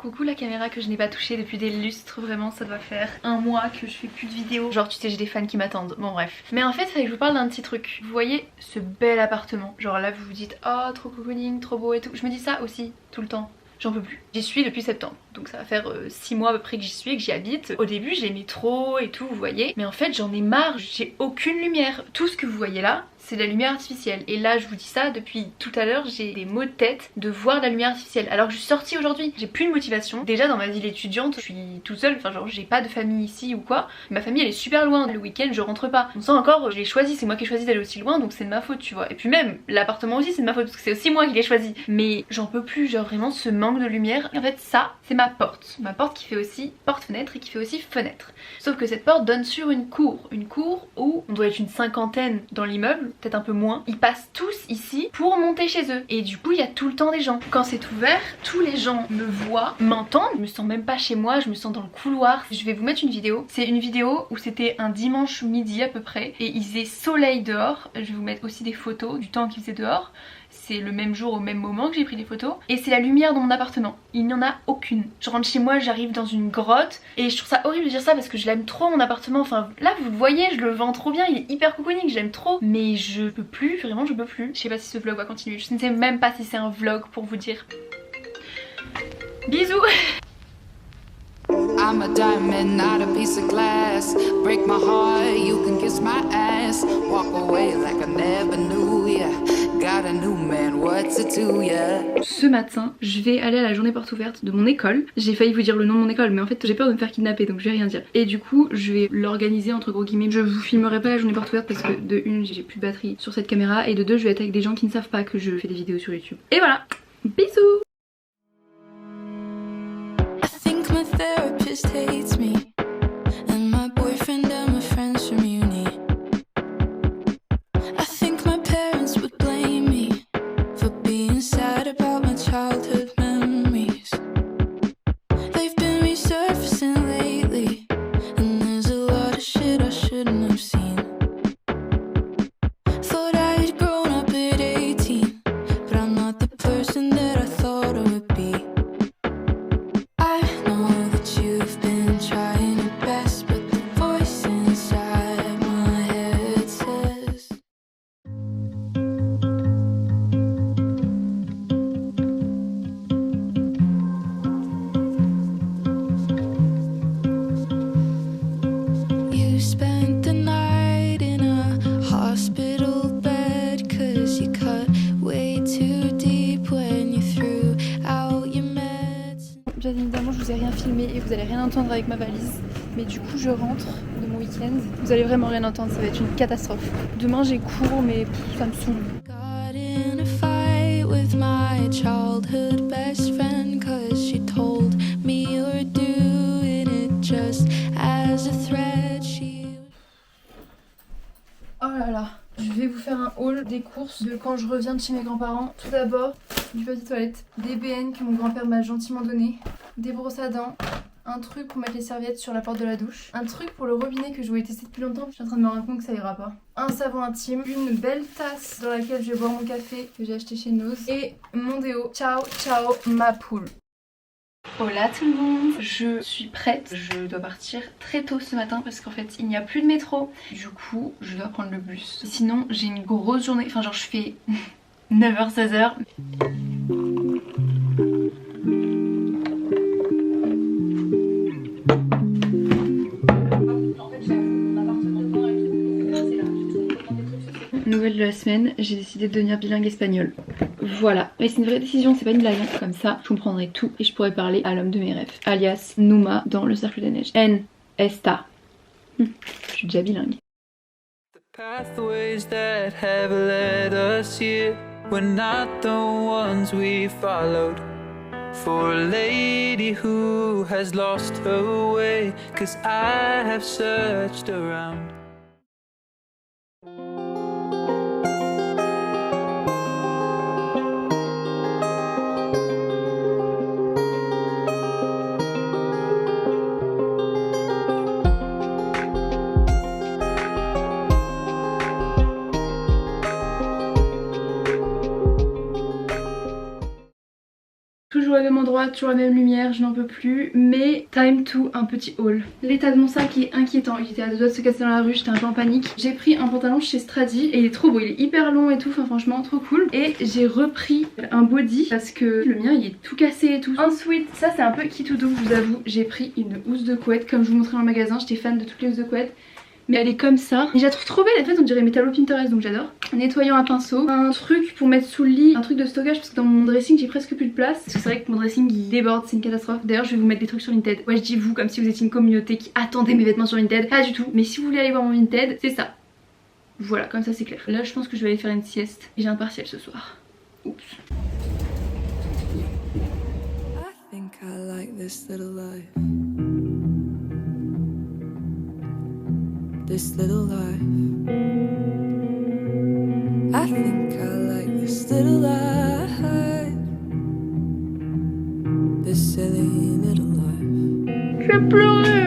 Coucou la caméra que je n'ai pas touchée depuis des lustres, vraiment ça doit faire un mois que je fais plus de vidéos. Genre tu sais j'ai des fans qui m'attendent, bon bref. Mais en fait il fallait que je vous parle d'un petit truc. Vous voyez ce bel appartement, genre là vous vous dites oh trop cocooning, trop beau et tout. Je me dis ça aussi tout le temps. J'en peux plus. J'y suis depuis septembre, donc ça va faire 6 mois à peu près que j'y suis et que j'y habite. Au début j'aimais trop et tout, vous voyez. Mais en fait j'en ai marre, j'ai aucune lumière. Tout ce que vous voyez là, c'est de la lumière artificielle. Et là je vous dis ça depuis tout à l'heure, j'ai des maux de tête de voir de la lumière artificielle. Alors que je suis sortie aujourd'hui, j'ai plus de motivation. Déjà dans ma ville étudiante, je suis toute seule, enfin genre j'ai pas de famille ici ou quoi. Ma famille elle est super loin, le week-end je rentre pas. On sent encore, je l'ai choisi, c'est moi qui ai choisi d'aller aussi loin, donc c'est de ma faute tu vois. Et puis même l'appartement aussi c'est de ma faute parce que c'est aussi moi qui l'ai choisi. Mais j'en peux plus, genre vraiment ce manque de lumière. Et en fait ça c'est ma porte qui fait aussi porte-fenêtre et qui fait aussi fenêtre. Sauf que cette porte donne sur une cour où on doit être une cinquantaine dans l'immeuble, peut-être un peu moins. Ils passent tous ici pour monter chez eux. Et du coup il y a tout le temps des gens. Quand c'est ouvert, tous les gens me voient, m'entendent. Je me sens même pas chez moi, je me sens dans le couloir. Je vais vous mettre une vidéo. C'est une vidéo où c'était un dimanche midi à peu près. Et il faisait soleil dehors. Je vais vous mettre aussi des photos du temps qu'il faisait dehors. C'est le même jour au même moment que j'ai pris des photos. Et c'est la lumière dans mon appartement. Il n'y en a aucune. Je rentre chez moi, j'arrive dans une grotte. Et je trouve ça horrible de dire ça parce que je l'aime trop mon appartement. Enfin là vous le voyez, je le vends trop bien. Il est hyper cocooning, je l'aime trop. Mais je peux plus, vraiment je peux plus. Je sais pas si ce vlog va continuer. Je ne sais même pas si c'est un vlog pour vous dire. Bisous. I'm a diamond, not a piece of glass. Break my heart, you can kiss my ass. Walk away like I never knew ya. Got a new man, what's it to ya? Ce matin, je vais aller à la journée porte ouverte de mon école. J'ai failli vous dire le nom de mon école, mais en fait j'ai peur de me faire kidnapper, donc je vais rien dire. Et du coup, je vais l'organiser entre gros guillemets. Je vous filmerai pas la journée porte ouverte parce que de une, j'ai plus de batterie sur cette caméra, et de deux, je vais être avec des gens qui ne savent pas que je fais des vidéos sur YouTube. Et voilà, bisous. Therapist hates me, and my boyfriend and my friends from uni. I think my parents would blame me for being sad about my childhood memories. They've been resurfacing lately, and there's a lot of shit I shouldn't have seen. Thought I had grown up at 18, but I'm not the person that I thought I would be. Bien évidemment je vous ai rien filmé et vous allez rien entendre avec ma valise, mais du coup je rentre de mon week-end, vous allez vraiment rien entendre, ça va être une catastrophe. Demain j'ai cours mais ça me saoule. Oh là là, je vais vous faire un haul des courses de quand je reviens de chez mes grands-parents. Tout d'abord, du papier toilette, des BN que mon grand-père m'a gentiment donné, des brosses à dents, un truc pour mettre les serviettes sur la porte de la douche, un truc pour le robinet que je voulais tester depuis longtemps, je suis en train de me rendre compte que ça ira pas, un savon intime, une belle tasse dans laquelle je vais boire mon café que j'ai acheté chez Nose, et mon déo. Ciao ciao ma poule. Hola tout le monde, je suis prête, je dois partir très tôt ce matin parce qu'en fait il n'y a plus de métro. Du coup je dois prendre le bus. Sinon j'ai une grosse journée, enfin genre je fais 9h 16h. Nouvelle de la semaine, j'ai décidé de devenir bilingue espagnol. Voilà, mais c'est une vraie décision, c'est pas une blague. Comme ça, je comprendrai tout et je pourrai parler à l'homme de mes rêves, alias Numa dans le cercle des neiges. En esta. Je suis déjà bilingue. The pathways that have led us here were not the ones we followed. For a lady who has lost her way, 'cause I have searched around. même endroit, toujours la même lumière, je n'en peux plus. Mais time to un petit haul. L'état de mon sac est inquiétant, il était à deux doigts de se casser dans la rue, j'étais un peu en panique. J'ai pris un pantalon chez Stradi et il est trop beau, il est hyper long et tout, enfin franchement trop cool. Et j'ai repris un body parce que le mien il est tout cassé et tout. Ensuite, ça c'est un peu kitoudou, je vous avoue, j'ai pris une housse de couette comme je vous montrais dans le magasin, j'étais fan de toutes les housses de couette. Mais elle est comme ça. Et je la trouve trop belle, en fait on dirait mes tableaux Pinterest donc j'adore. Un nettoyant à pinceau, un truc pour mettre sous le lit, un truc de stockage parce que dans mon dressing j'ai presque plus de place. Parce que c'est vrai que mon dressing il déborde, c'est une catastrophe. D'ailleurs je vais vous mettre des trucs sur Vinted. Ouais je dis vous comme si vous étiez une communauté qui attendait mes vêtements sur Vinted. Pas du tout, mais si vous voulez aller voir mon Vinted, c'est ça. Voilà, comme ça c'est clair. Là je pense que je vais aller faire une sieste. Et j'ai un partiel ce soir. Oups. I think I like this little life. This little life. I think I like this little life. This silly little life. Je vais pleurer.